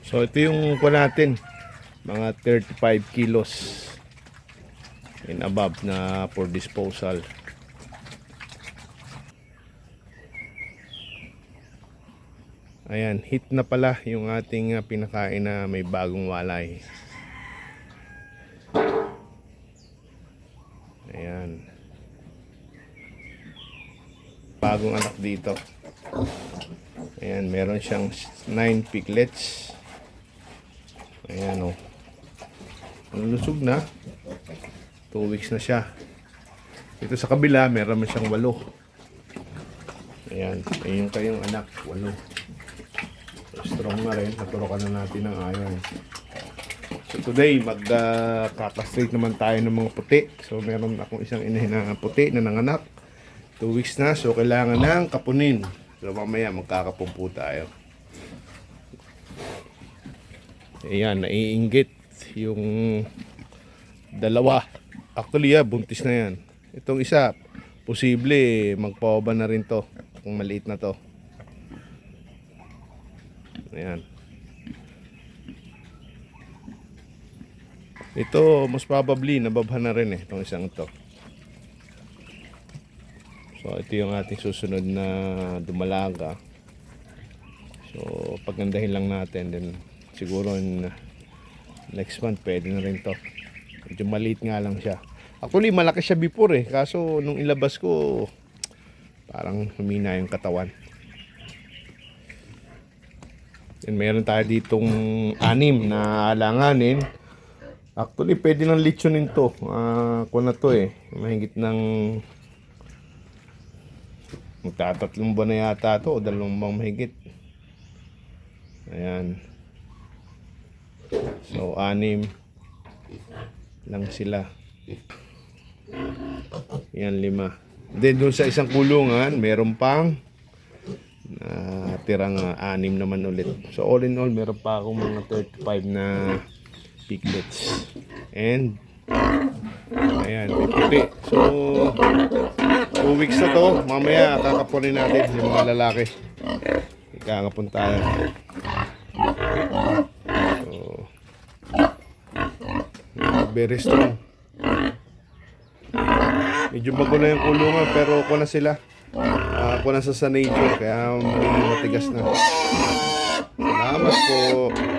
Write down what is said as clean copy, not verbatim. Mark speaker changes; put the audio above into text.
Speaker 1: So ito yung kuha natin, mga 35 kilos and above na for disposal. Ayan, hit na pala yung ating pinakain na may bagong walay. Ayan, bagong anak dito. Ayan, meron siyang 9 piglets. Ayan o, lulusog na. 2 weeks na siya. Dito sa kabila meron siyang 8. Ayan, ayun kayong anak, 8. So, strong na rin, naturukan na natin ng iron. So today magkakastrate naman tayo ng mga puti. So meron akong isang inahin na puti na nanganak, 2 weeks na, so kailangan ng kapunin. So mamaya magkakapumpu tayo. Ayan, naiinggit yung dalawa. Actually buntis na yan. Itong isa, posible magpauba na rin to kung maliit na to. Ayan. Ito, most probably, nababhan na rin itong isang to. So, ito yung ating susunod na dumalaga. So, pagandahin lang natin. Then, siguro in next month, pwede na rin to. Medyo maliit nga lang siya. Actually, malaki siya before kaso, nung ilabas ko, parang humina yung katawan. And meron tayo ditong 6 na alanganin. Actually, pwede nang litsunin to. Kung na to mahigit ng magtatatlong buwan na yata to o 2 buwang mahigit. Ayan. So 6 lang sila. Yan 5. Then doon sa isang kulungan meron pang tirang 6 naman ulit. So all in all meron pa akong mga 35 na piglets. And ayan, puti. So 2 weeks na to. Mamaya kakapunin natin yung mga lalaki. Ikakapun tayo. So very strong. Medyo bago na yung kulungan pero ako na sila. Ako na sa nature kaya matigas na. Salamat po.